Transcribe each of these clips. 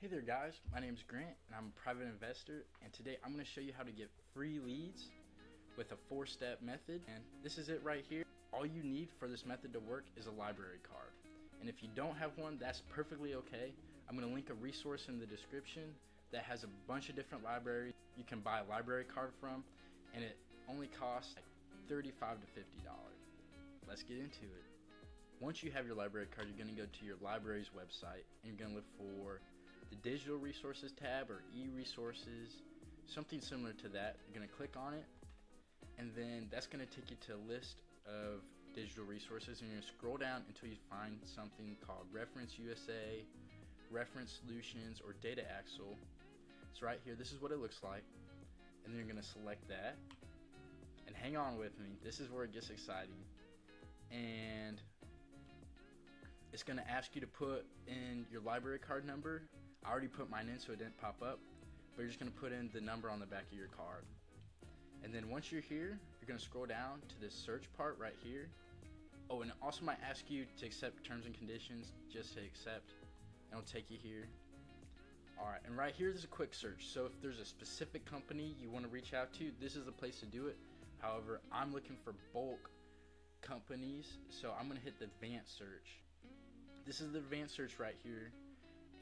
Hey there guys, my name is Grant and I'm a private investor, and today I'm going to show you how to get free leads with a 4-step method. And this is it right here. All you need for this method to work is a library card, and if you don't have one, that's perfectly okay. I'm going to link a resource in the description that has a bunch of different libraries you can buy a library card from, and it only costs like $35 to $50. Let's get into it. Once you have your library card, you're going to go to your library's website and you're going to look for the digital resources tab or e-resources, something similar to that. You're going to click on it, and then that's going to take you to a list of digital resources, and you're going to scroll down until you find something called Reference USA, Reference Solutions, or Data Axle. It's right here. This is what it looks like, and then you're going to select that, and hang on with me, this is where it gets exciting. And it's going to ask you to put in your library card number. I already put mine in so it didn't pop up, but you're just going to put in the number on the back of your card. And then once you're here, you're going to scroll down to this search part right here. Oh, and it also might ask you to accept terms and conditions. Just hit accept and it'll take you here. Alright, and right here there's a quick search. So if there's a specific company you want to reach out to, this is the place to do it. However, I'm looking for bulk companies, so I'm going to hit the advanced search. This is the advanced search right here.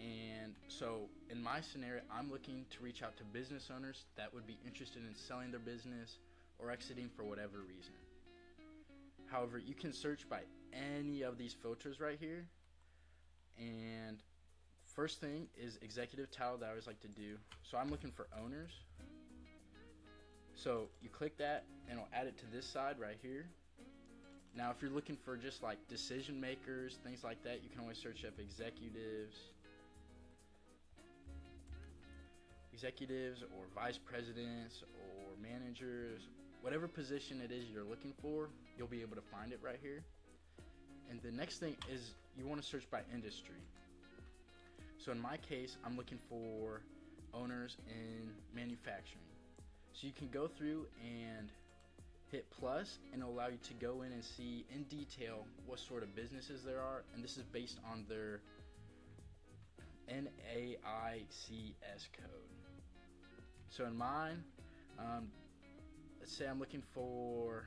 And so in my scenario, I'm looking to reach out to business owners that would be interested in selling their business or exiting for whatever reason. However, you can search by any of these filters right here. And first thing is executive title that I always like to do. So I'm looking for owners. So you click that and it'll add it to this side right here. Now if you're looking for just like decision makers, things like that, you can always search up executives or vice presidents or managers. Whatever position it is you're looking for, you'll be able to find it right here. And the next thing is you want to search by industry. So in my case, I'm looking for owners in manufacturing. So you can go through and hit plus, and it'll allow you to go in and see in detail what sort of businesses there are, and this is based on their NAICS code. So in mine, let's say I'm looking for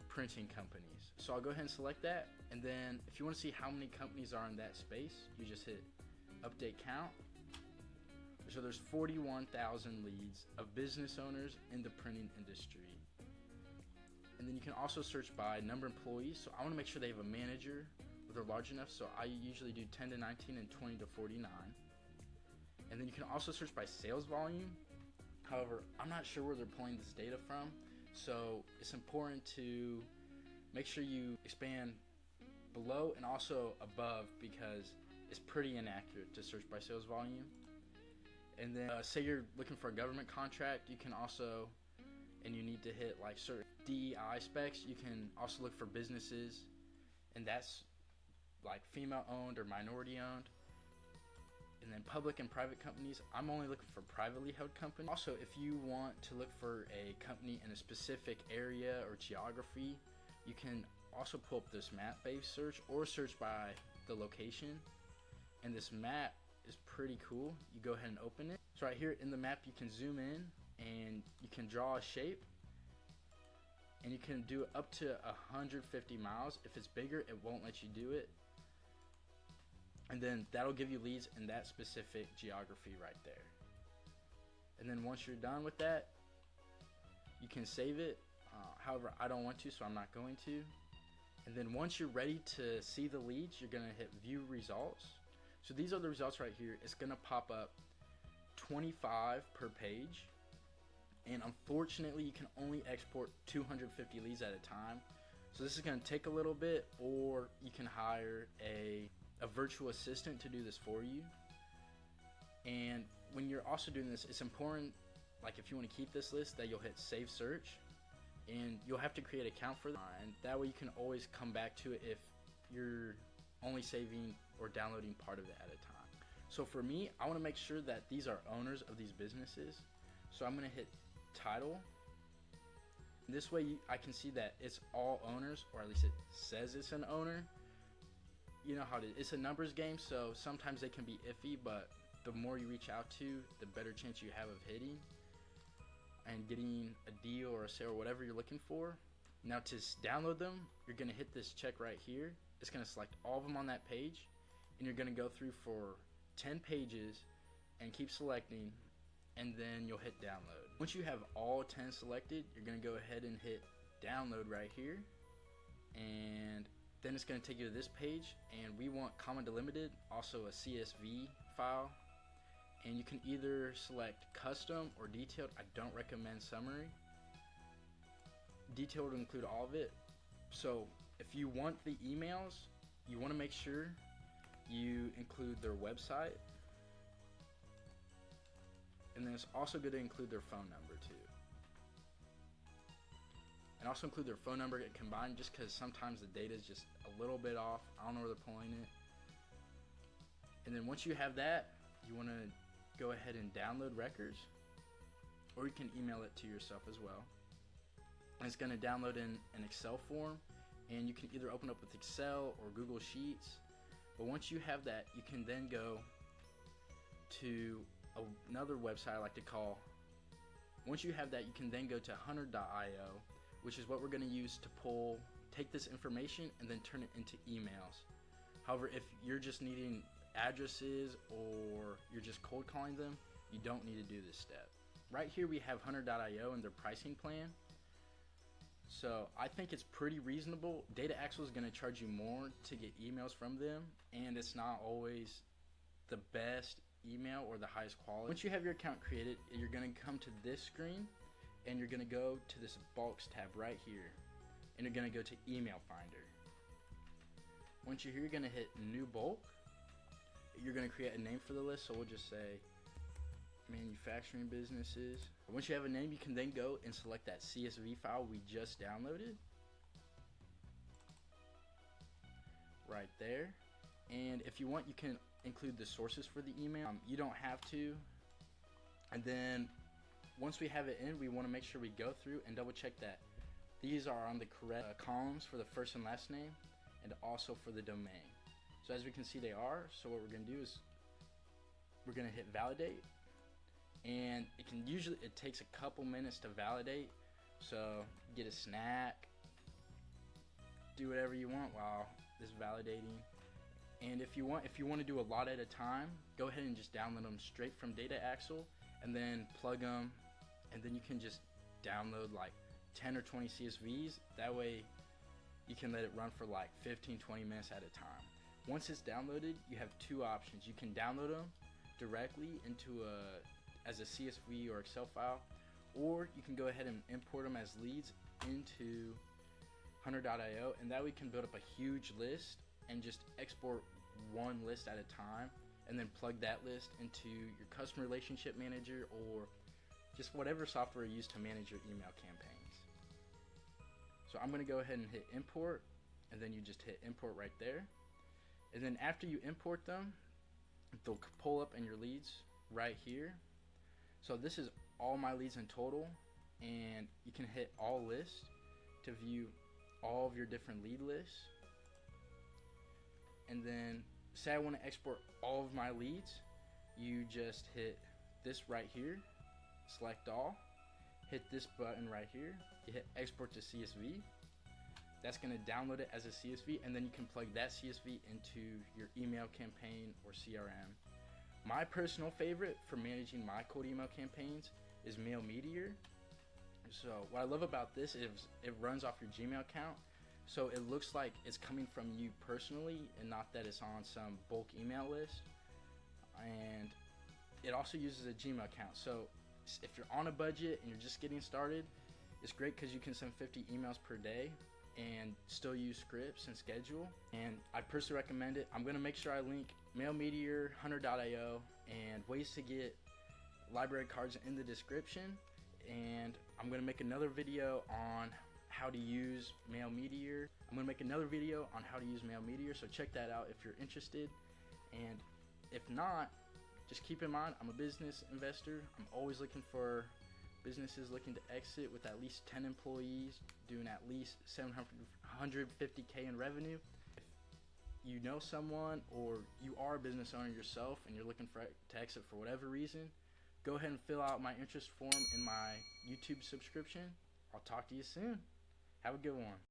printing companies. So I'll go ahead and select that, and then if you want to see how many companies are in that space, you just hit update count. So there's 41,000 leads of business owners in the printing industry. And then you can also search by number of employees. So I want to make sure they have a manager or they're large enough. So I usually do 10 to 19 and 20 to 49. And then you can also search by sales volume. However, I'm not sure where they're pulling this data from. So it's important to make sure you expand below and also above, because it's pretty inaccurate to search by sales volume. And then say you're looking for a government contract, you can also, and you need to hit like certain DEI specs, you can also look for businesses, and that's like female owned or minority owned. And then public and private companies, I'm only looking for privately held companies. Also, if you want to look for a company in a specific area or geography, you can also pull up this map based search or search by the location. And this map is pretty cool. You go ahead and open it. So right here in the map, you can zoom in and you can draw a shape, and you can do it up to 150 miles. If it's bigger, it won't let you do it. And then that'll give you leads in that specific geography right there. And then once you're done with that, you can save it. However, I don't want to, so I'm not going to. And then once you're ready to see the leads, you're gonna hit view results. So these are the results right here. It's gonna pop up 25 per page. And unfortunately, you can only export 250 leads at a time. So this is gonna take a little bit, or you can hire a virtual assistant to do this for you. And when you're also doing this, it's important, like if you want to keep this list, that you'll hit save search, and you'll have to create an account for that, and that way you can always come back to it if you're only saving or downloading part of it at a time. So for me, I want to make sure that these are owners of these businesses, so I'm going to hit title. This way I can see that it's all owners, or at least it says it's an owner. You know how it is. It's a numbers game, so sometimes they can be iffy, but the more you reach out to, the better chance you have of hitting and getting a deal or a sale or whatever you're looking for. Now to download them, you're gonna hit this check right here. It's gonna select all of them on that page, and you're gonna go through for 10 pages and keep selecting, and then you'll hit download. Once you have all 10 selected, you're gonna go ahead and hit download right here, and then it's gonna take you to this page, and we want comma delimited, also a CSV file, and you can either select custom or detailed. I don't recommend summary. Detailed will include all of it. So if you want the emails, you want to make sure you include their website, and then it's also good to include their phone number too, and also include their phone number combined, just because sometimes the data is just a little bit off. I don't know where they're pulling it. And then once you have that, you want to go ahead and download records, or you can email it to yourself as well. And it's going to download in an Excel form, and you can either open up with Excel or Google Sheets. But once you have that, you can then go to another website I like to call. Once you have that, you can then go to hunter.io, which is what we're going to use to take this information and then turn it into emails. However, if you're just needing addresses or you're just cold calling them, you don't need to do this step. Right here we have hunter.io and their pricing plan. So I think it's pretty reasonable. DataAxle is going to charge you more to get emails from them, and it's not always the best email or the highest quality. Once you have your account created, you're going to come to this screen, and you're going to go to this bulks tab right here, and you're going to go to email finder. Once you're here, you're going to hit new bulk. You're going to create a name for the list, so we'll just say manufacturing businesses. Once you have a name, you can then go and select that CSV file we just downloaded right there. And if you want, you can include the sources for the email. You don't have to. And then once we have it in, we want to make sure we go through and double check that these are on the correct columns for the first and last name, and also for the domain. So as we can see, they are. So what we're going to do is we're going to hit validate, and it takes a couple minutes to validate. So get a snack, do whatever you want while this validating. And if you want to do a lot at a time, go ahead and just download them straight from DataAxle, and then plug them, and then you can just download like 10 or 20 CSVs. That way you can let it run for like 15-20 minutes at a time. Once it's downloaded, you have two options. You can download them directly as a CSV or Excel file, or you can go ahead and import them as leads into hunter.io, and that way you can build up a huge list and just export one list at a time, and then plug that list into your customer relationship manager or just whatever software you use to manage your email campaigns. So I'm going to go ahead and hit import, and then you just hit import right there. And then after you import them, they'll pull up in your leads right here. So this is all my leads in total, and you can hit all lists to view all of your different lead lists. And then say I want to export all of my leads, you just hit this right here, select all, hit this button right here, you hit export to CSV. That's going to download it as a CSV, and then you can plug that CSV into your email campaign or CRM. My personal favorite for managing my cold email campaigns is Mailmeteor. So what I love about this is it runs off your Gmail account, so it looks like it's coming from you personally and not that it's on some bulk email list. And it also uses a Gmail account. So if you're on a budget and you're just getting started, it's great because you can send 50 emails per day and still use scripts and schedule. And I personally recommend it. I'm going to make sure I link Mailmeteor, hunter.io, and ways to get library cards in the description. And I'm going to make another video on how to use Mailmeteor. So check that out if you're interested. And if not, just keep in mind, I'm a business investor. I'm always looking for businesses looking to exit with at least 10 employees, doing at least $750K in revenue. you know someone or you are a business owner yourself and you're looking to exit for whatever reason, go ahead and fill out my interest form in my YouTube subscription. I'll talk to you soon. Have a good one.